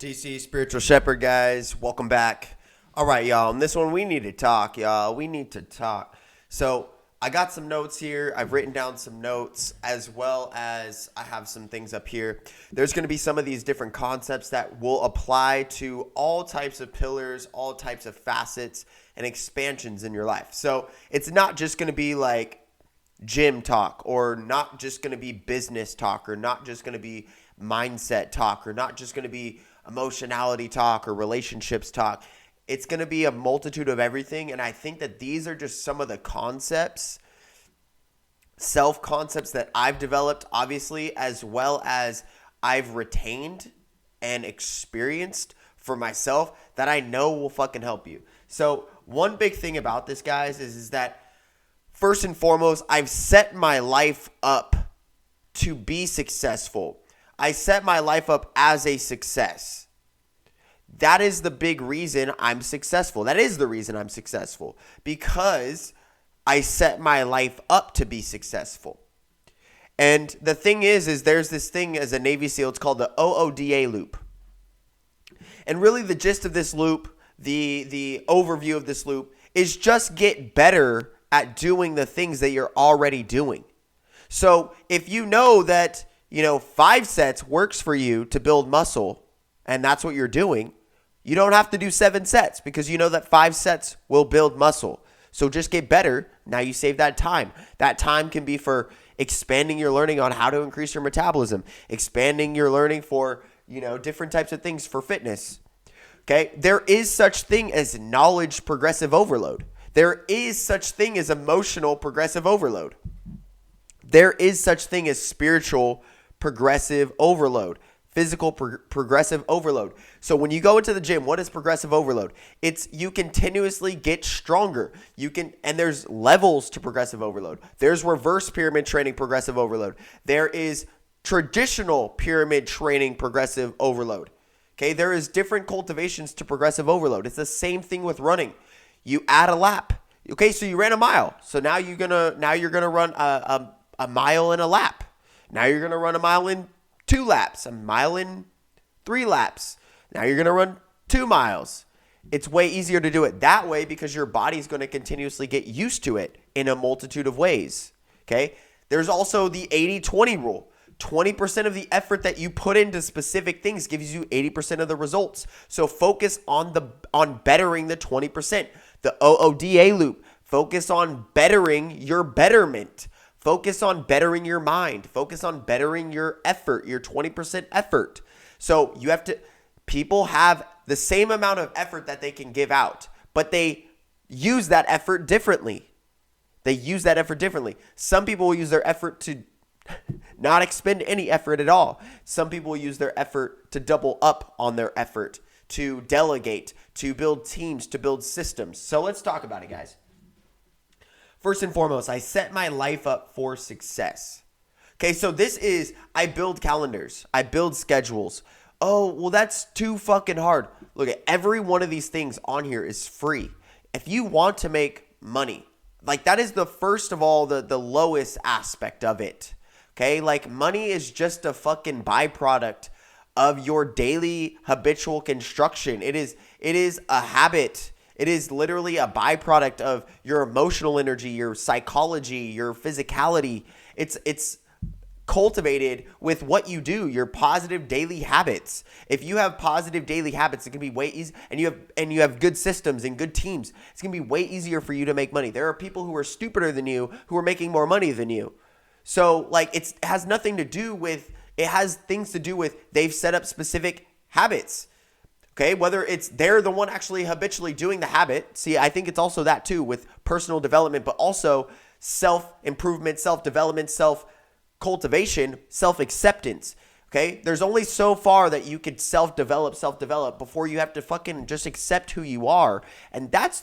DC Spiritual Shepherd, guys. Welcome back. All right, y'all. On this one, we need to talk, y'all. We need to talk. So I got some notes here. I've written down some notes as well as I have some things up here. There's going to be some of these different concepts that will apply to all types of pillars, all types of facets and expansions in your life. So it's not just going to be like gym talk, or not just going to be business talk, or not just going to be mindset talk, or not just going to be emotionality talk or relationships talk. It's going to be a multitude of everything. And I think that these are just some of the concepts, self-concepts that I've developed, obviously, as well as I've retained and experienced for myself that I know will fucking help you. So one big thing about this, guys, is that first and foremost, I've set my life up to be successful. I set my life up as a success. That is the big reason I'm successful. That is the reason I'm successful, because I set my life up to be successful. And the thing is there's this thing as a Navy SEAL, it's called the OODA loop. And really the gist of this loop, the overview of this loop is just get better at doing the things that you're already doing. So if you know that 5 sets works for you to build muscle, and that's what you're doing, you don't have to do 7 sets because you know that 5 sets will build muscle. So just get better. Now you save that time. That time can be for expanding your learning on how to increase your metabolism, expanding your learning for, different types of things for fitness. Okay? There is such thing as knowledge progressive overload. There is such thing as emotional progressive overload. There is such thing as spiritual progressive overload, physical progressive overload. So when you go into the gym, what is progressive overload? It's you continuously get stronger. And there's levels to progressive overload. There's reverse pyramid training progressive overload. There is traditional pyramid training progressive overload. Okay, there is different cultivations to progressive overload. It's the same thing with running. You add a lap. Okay, so you ran a mile. So now you're gonna run a mile in a lap. Now you're going to run a mile in 2 laps, a mile in 3 laps. Now you're going to run 2 miles. It's way easier to do it that way because your body's going to continuously get used to it in a multitude of ways. Okay? There's also the 80-20 rule. 20% of the effort that you put into specific things gives you 80% of the results. So focus on bettering the 20%. The OODA loop. Focus on bettering your betterment. Focus on bettering your mind. Focus on bettering your effort, your 20% effort. So people have the same amount of effort that they can give out, but they use that effort differently. Some people will use their effort to not expend any effort at all. Some people will use their effort to double up on their effort, to delegate, to build teams, to build systems. So let's talk about it, guys. First and foremost, I set my life up for success. Okay, so I build calendars. I build schedules. Oh, well, that's too fucking hard. Look, at every one of these things on here is free. If you want to make money, like that is first of all, the lowest aspect of it. Okay, like money is just a fucking byproduct of your daily habitual construction. It is a habit. It is literally a byproduct of your emotional energy, your psychology, your physicality. It's cultivated with what you do, your positive daily habits. If you have positive daily habits, it can be way easy, and you have good systems and good teams. It's going to be way easier for you to make money. There are people who are stupider than you who are making more money than you. So like it has things to do with they've set up specific habits. Okay, whether it's they're the one actually habitually doing the habit. See, I think it's also that too with personal development, but also self-improvement, self-development, self-cultivation, self-acceptance. Okay, there's only so far that you could self-develop before you have to fucking just accept who you are. And that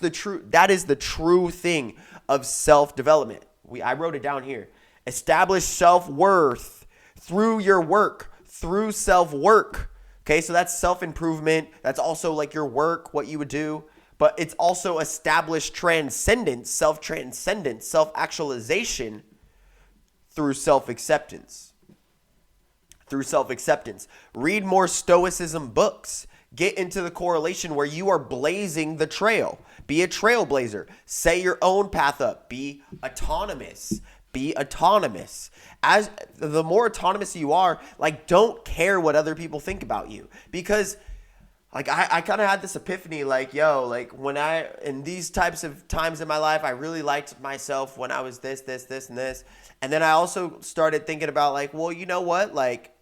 is the true thing of self-development. I wrote it down here. Establish self-worth through your work, through self-work. Okay, so that's self-improvement. That's also like your work, what you would do. But it's also established transcendence, self-actualization through self-acceptance. through self-acceptance. Read more Stoicism books. Get into the correlation where you are blazing the trail. Be a trailblazer. Set your own path up. Be autonomous. Be autonomous. As the more autonomous you are, like, don't care what other people think about you. Because like I kind of had this epiphany, like, yo, like when in these types of times in my life, I really liked myself when I was this, and this. And then I also started thinking about, like, well, you know what? Like,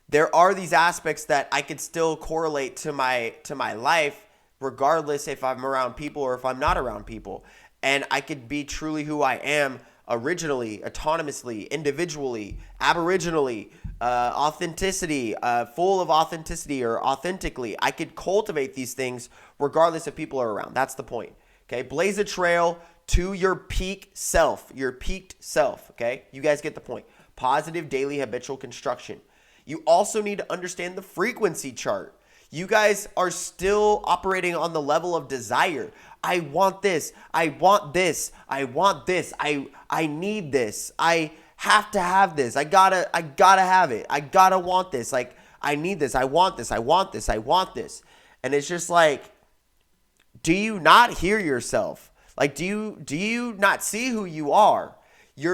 there are these aspects that I could still correlate to my life, regardless if I'm around people or if I'm not around people. And I could be truly who I am originally, autonomously, individually, aboriginally, authenticity, full of authenticity or authentically. I could cultivate these things regardless if people are around. That's the point. Okay. Blaze a trail to your peak self, your peaked self. Okay. You guys get the point. Positive daily habitual construction. You also need to understand the frequency chart. You guys are still operating on the level of desire. I want this. I want this. I want this. I need this. I have to have this. I gotta have it. I gotta want this. Like, I need this. I want this. I want this. I want this. And it's just like, do you not hear yourself? Like, do you not see who you are?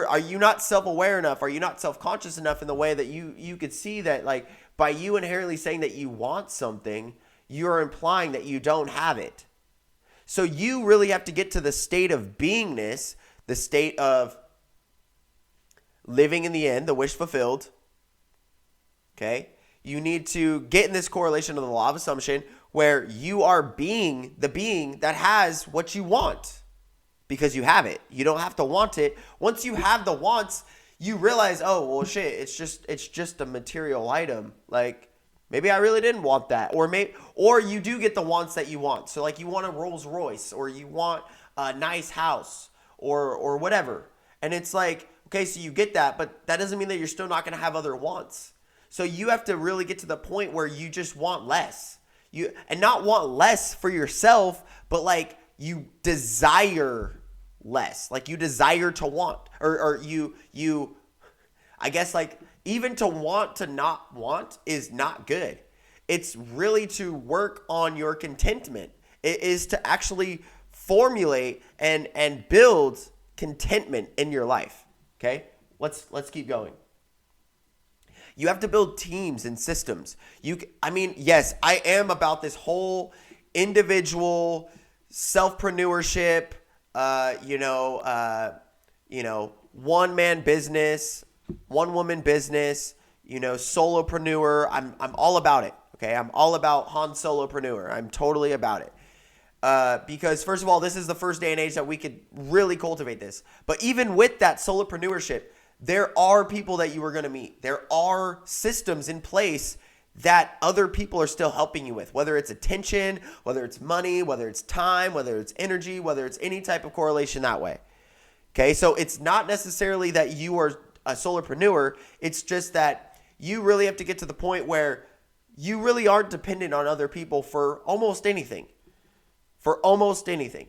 Are you not self-aware enough? Are you not self-conscious enough in the way that you could see that, like, by you inherently saying that you want something, you're implying that you don't have it. So you really have to get to the state of beingness, the state of living in the end, the wish fulfilled. Okay? You need to get in this correlation of the law of assumption where you are being the being that has what you want because you have it. You don't have to want it. Once you have the wants, you realize, oh, well, shit, it's just a material item. Like, maybe I really didn't want that. Or you do get the wants that you want. So, like, you want a Rolls Royce, or you want a nice house, or whatever. And it's like, okay, so you get that, but that doesn't mean that you're still not going to have other wants. So you have to really get to the point where you just want less. And not want less for yourself, but, like, you desire less. Like, you desire to want, or you I guess, like, even to want to not want is not good. It's really to work on your contentment. It is to actually formulate and build contentment in your life. Okay? Let's keep going. You have to build teams and systems. Yes, I am about this whole individual selfpreneurship, one man business, one woman business, solopreneur. I'm all about it. Okay. I'm all about Han Solopreneur. I'm totally about it. Because first of all, this is the first day and age that we could really cultivate this. But even with that solopreneurship, there are people that you are going to meet. There are systems in place that other people are still helping you with, whether it's attention, whether it's money, whether it's time, whether it's energy, whether it's any type of correlation that way. Okay, so it's not necessarily that you are a solopreneur. It's just that you really have to get to the point where you really aren't dependent on other people for almost anything. For almost anything.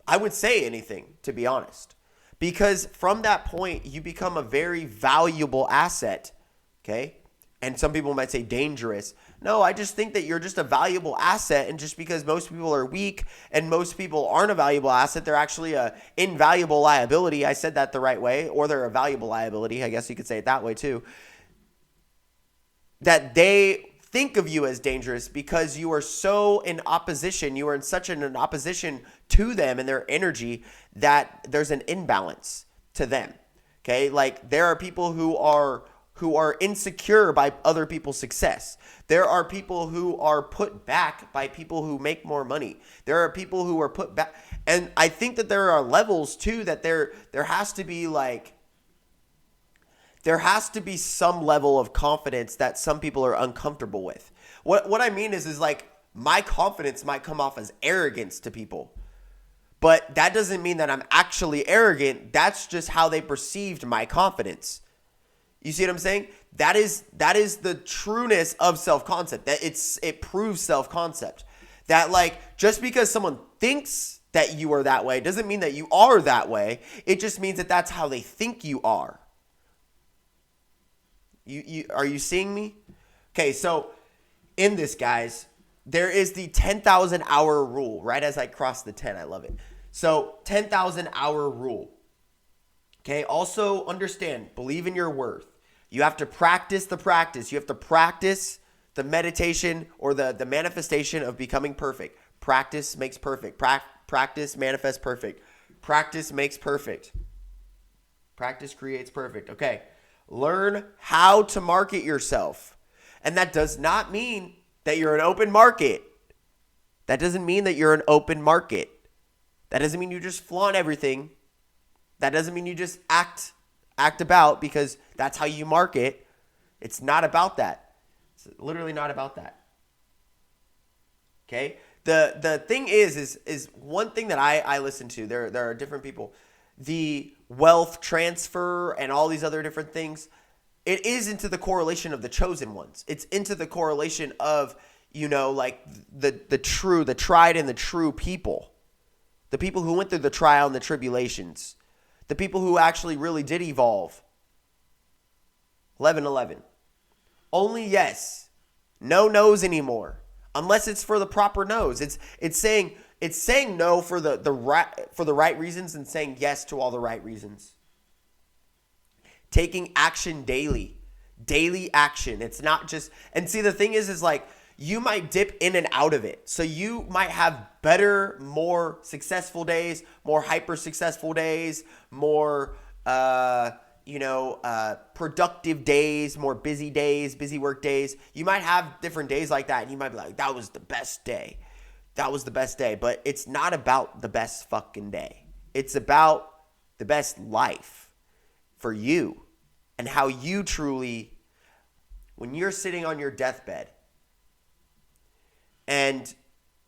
I would say anything, to be honest. Because from that point, you become a very valuable asset. Okay? And some people might say dangerous. No, I just think that you're just a valuable asset. And just because most people are weak and most people aren't a valuable asset, they're actually a invaluable liability. I said that the right way. Or they're a valuable liability. I guess you could say it that way too. That they think of you as dangerous because you are so in opposition. You are in such an opposition to them and their energy that there's an imbalance to them. Okay? Like, there are people who are insecure by other people's success. There are people who are put back by people who make more money. There are people who are put back. And I think that there are levels too, that there has to be some level of confidence that some people are uncomfortable with. What I mean is like, my confidence might come off as arrogance to people. But that doesn't mean that I'm actually arrogant. That's just how they perceived my confidence. You see what I'm saying? That is the trueness of self-concept. That it proves self-concept. That, like, just because someone thinks that you are that way doesn't mean that you are that way. It just means that that's how they think you are. You are you seeing me? Okay, so in this, guys, there is the 10,000 hour rule. Right as I cross the 10, I love it. So 10,000 hour rule. Okay, also understand, believe in your worth. You have to practice the practice. You have to practice the meditation or the manifestation of becoming perfect. Practice makes perfect. Practice manifests perfect. Practice makes perfect. Practice creates perfect. Okay, learn how to market yourself. And that does not mean that you're an open market. That doesn't mean that you're an open market. That doesn't mean you just flaunt everything. That doesn't mean you just act about because that's how you market. It's not about that. It's literally not about that. Okay? The thing is one thing that I listen to. There are different people. The wealth transfer and all these other different things. It is into the correlation of the chosen ones. It's into the correlation of, like the tried and the true people. The people who went through the trial and the tribulations. The people who actually really did evolve. 11:11. Only yes. No no's anymore. Unless it's for the proper no's. It's saying no for the right reasons and saying yes to all the right reasons. Taking action daily. Daily action. It's not just, and see, the thing is like you might dip in and out of it. So you might have better, more successful days, more hyper successful days, more productive days, more busy work days. You might have different days like that, and you might be like, that was the best day. That was the best day. But it's not about the best fucking day. It's about the best life for you and how you truly, when you're sitting on your deathbed and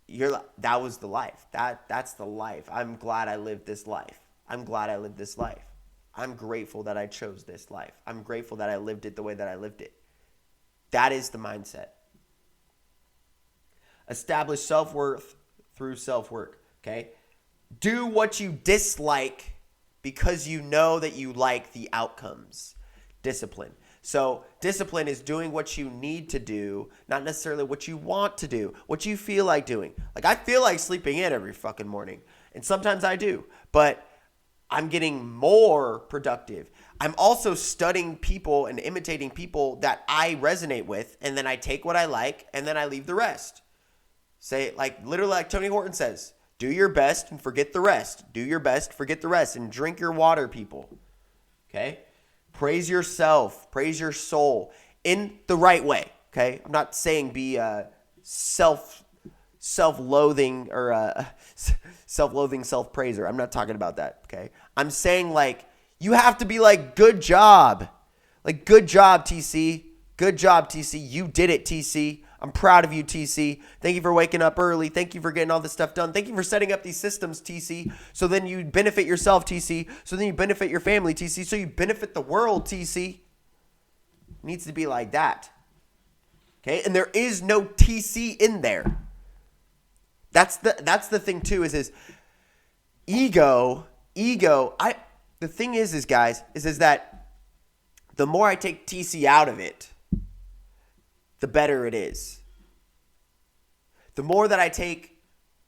you're like, that was the life. That's the life. I'm glad I lived this life. I'm glad I lived this life. I'm grateful that I chose this life. I'm grateful that I lived it the way that I lived it. That is the mindset. Establish self-worth through self-work, okay? Do what you dislike because you know that you like the outcomes. Discipline. So discipline is doing what you need to do, not necessarily what you want to do, what you feel like doing. Like I feel like sleeping in every fucking morning, and sometimes I do, but I'm getting more productive. I'm also studying people and imitating people that I resonate with, and then I take what I like, and then I leave the rest. Say, like, literally like Tony Horton says, do your best and forget the rest. Do your best, forget the rest, and drink your water, people. Okay? Praise yourself. Praise your soul in the right way, okay? I'm not saying be self-loathing or self-loathing self-praiser. I'm not talking about that, okay? I'm saying, like, you have to be like, good job. Like, good job, TC. Good job, TC. You did it, TC. I'm proud of you, TC. Thank you for waking up early. Thank you for getting all this stuff done. Thank you for setting up these systems, TC. So then you benefit yourself, TC. So then you benefit your family, TC. So you benefit the world, TC. It needs to be like that. Okay? And there is no TC in there. That's the thing too, is ego. The thing is guys, is that the more I take TC out of it, the better it is. The more that I take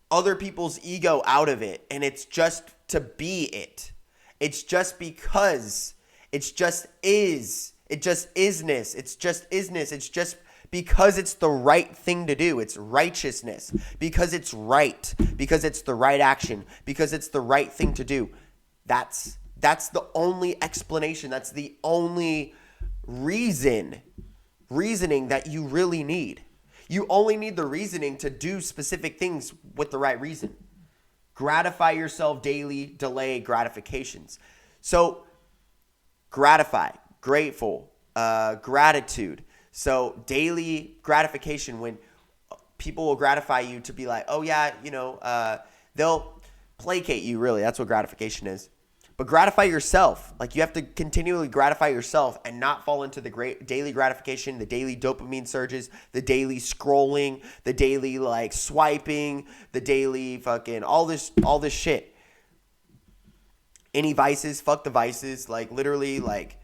other people's ego out of it, and it's just to be it. It's just because. It's just is. It just isness. It's just isness. It's just because it's the right thing to do. It's righteousness. Because it's right. Because it's the right action. Because it's the right thing to do. That's the only explanation. That's the only reasoning that you really need. You only need the reasoning to do specific things with the right reason. Gratify yourself daily, delay gratifications. So gratify, grateful, gratitude. So daily gratification, when people will gratify you to be like, oh yeah, they'll placate you, really. That's what gratification is. But gratify yourself. Like, you have to continually gratify yourself and not fall into the great daily gratification, the daily dopamine surges, the daily scrolling, the daily like swiping, the daily fucking all this shit. Any vices, fuck the vices. Like, literally, like,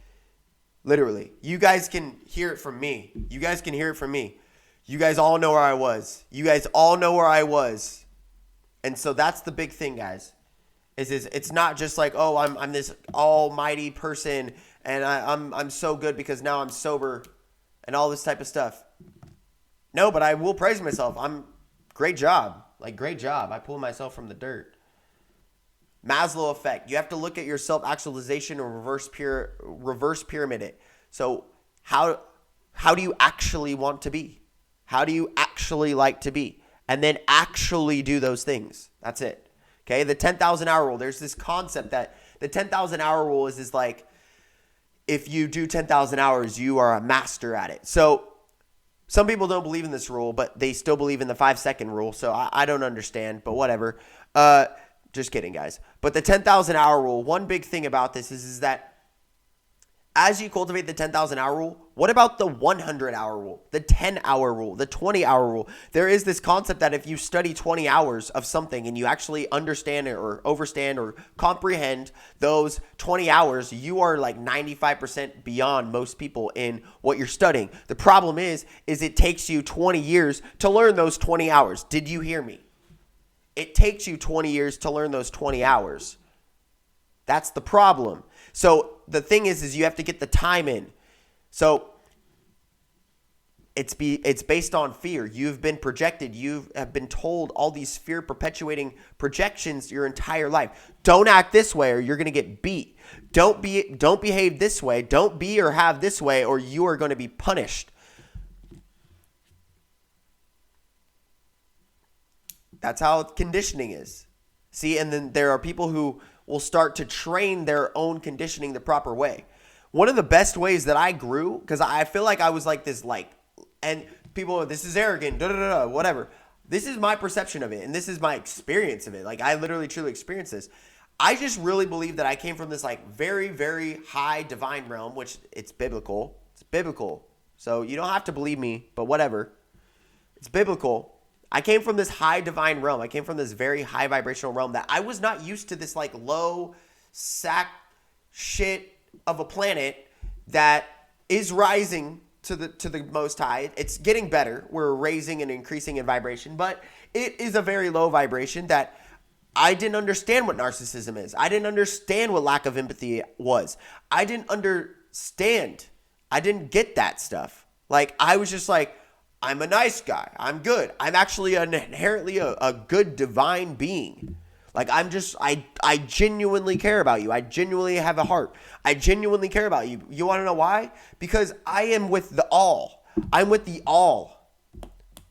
Literally. You guys can hear it from me. You guys can hear it from me. You guys all know where I was. You guys all know where I was. And so that's the big thing, guys. Is it's not just like, oh, I'm this almighty person and I'm so good because now I'm sober and all this type of stuff. No, but I will praise myself. Great job. Like, great job. I pulled myself from the dirt. Maslow effect. You have to look at your self-actualization or reverse pyramid it. So how do you actually want to be? How do you actually like to be? And then actually do those things. That's it. Okay, the 10,000 hour rule. There's this concept that the 10,000 hour rule is like, if you do 10,000 hours, you are a master at it. So some people don't believe in this rule, but they still believe in the 5-second rule. So I don't understand, but whatever. Just kidding, guys. But the 10,000 hour rule, one big thing about this is that as you cultivate the 10,000 hour rule, what about the 100 hour rule, the 10 hour rule, the 20 hour rule? There is this concept that if you study 20 hours of something and you actually understand it or overstand or comprehend those 20 hours, you are like 95% beyond most people in what you're studying. The problem is it takes you 20 years to learn those 20 hours. Did you hear me? It takes you 20 years to learn those 20 hours. That's the problem. So the thing is you have to get the time in. So it's based on fear. You've been projected. You have been told all these fear perpetuating projections your entire life. Don't act this way or you're going to get beat. Don't behave this way. Don't be or have this way or you are going to be punished. That's how conditioning is. See, and then there are people who will start to train their own conditioning the proper way. One of the best ways that I grew, because I feel like I was like this, and people, this is arrogant, whatever. This is my perception of it, and this is my experience of it. Like, I literally, truly experienced this. I just really believe that I came from this, like, very, very high divine realm, which it's biblical. It's biblical. So you don't have to believe me, but whatever. It's biblical. I came from this high divine realm. I came from this very high vibrational realm that I was not used to this like low sack shit of a planet that is rising to the most high. It's getting better. We're raising and increasing in vibration, but it is a very low vibration that I didn't understand what narcissism is. I didn't understand what lack of empathy was. I didn't understand. I didn't get that stuff. Like, I was just like, I'm a nice guy. I'm good. I'm actually inherently a good divine being. Like, I genuinely care about you. I genuinely have a heart. I genuinely care about you. You want to know why? Because I am with the all. I'm with the all.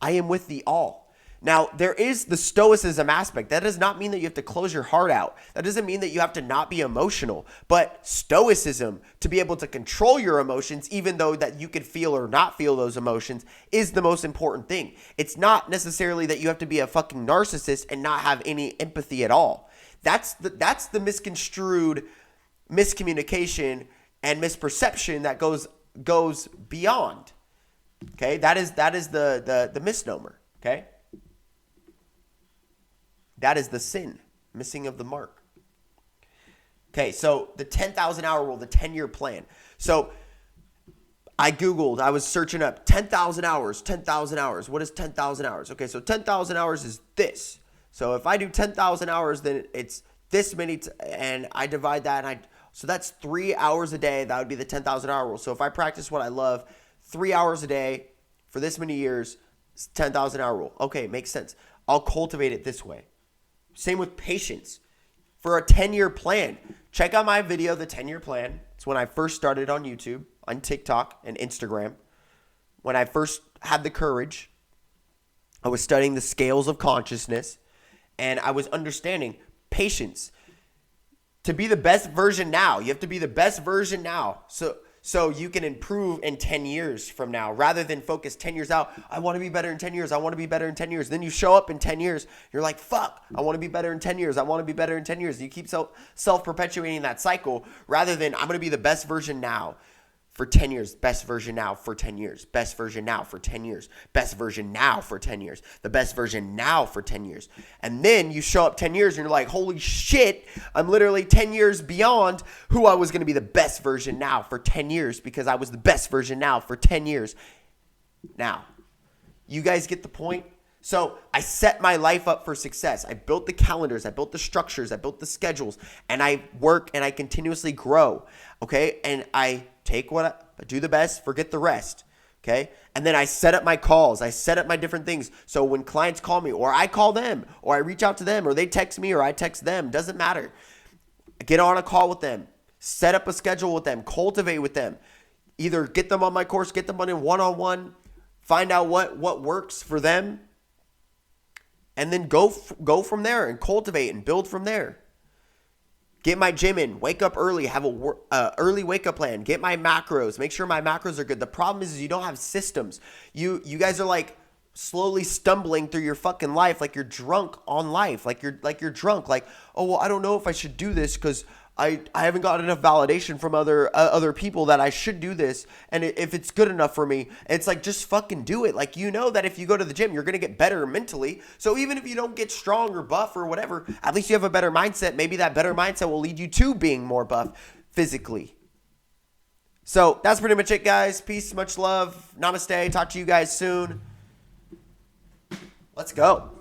I am with the all. Now, there is the stoicism aspect. That does not mean that you have to close your heart out. That doesn't mean that you have to not be emotional. But stoicism, to be able to control your emotions, even though that you could feel or not feel those emotions, is the most important thing. It's not necessarily that you have to be a fucking narcissist and not have any empathy at all. That's the misconstrued miscommunication and misperception that goes beyond. Okay? That is the misnomer. Okay? That is the sin, missing of the mark. Okay, so the 10,000 hour rule, the 10-year plan. So I Googled, I was searching up 10,000 hours, 10,000 hours. What is 10,000 hours? Okay, so 10,000 hours is this. So if I do 10,000 hours, then it's this many, and I divide that, so that's 3 hours a day. That would be the 10,000 hour rule. So if I practice what I love, 3 hours a day for this many years, 10,000 hour rule. Okay, makes sense. I'll cultivate it this way. Same with patience. For a 10-year plan, check out my video, The 10-Year Plan. It's when I first started on YouTube, on TikTok, and Instagram. When I first had the courage, I was studying the scales of consciousness, and I was understanding patience. To be the best version now, you have to be the best version now. So you can improve in 10 years from now rather than focus 10 years out. I want to be better in 10 years. I want to be better in 10 years. Then you show up in 10 years. You're like, fuck, I want to be better in 10 years. I want to be better in 10 years. You keep self-perpetuating that cycle rather than I'm going to be the best version now. for 10 years, best version now for 10 years, best version now for 10 years, best version now for 10 years, the best version now for 10 years. And then you show up 10 years and you're like, holy shit, I'm literally 10 years beyond who I was going to be the best version now for 10 years because I was the best version now for 10 years. Now, you guys get the point? So I set my life up for success. I built the calendars, I built the structures, I built the schedules, and I work and I continuously grow, okay? And I take what I do the best, forget the rest, okay? And then I set up my calls, I set up my different things. So when clients call me or I call them or I reach out to them or they text me or I text them, doesn't matter. Get on a call with them, set up a schedule with them, cultivate with them. Either get them on my course, get them on a one-on-one, find out what works for them. And then go from there and cultivate and build from there. Get my gym in. Wake up early. Have a early wake up plan. Get my macros. Make sure my macros are good. The problem is you don't have systems. You guys are like slowly stumbling through your fucking life like you're drunk on life. Like you're drunk. Like, oh well, I don't know if I should do this because I haven't got enough validation from other people that I should do this, and if it's good enough for me, it's like just fucking do it. Like you know that if you go to the gym, you're gonna get better mentally. So even if you don't get strong or buff or whatever, at least you have a better mindset. Maybe that better mindset will lead you to being more buff physically. So that's pretty much it, guys. Peace, much love, namaste. Talk to you guys soon. Let's go.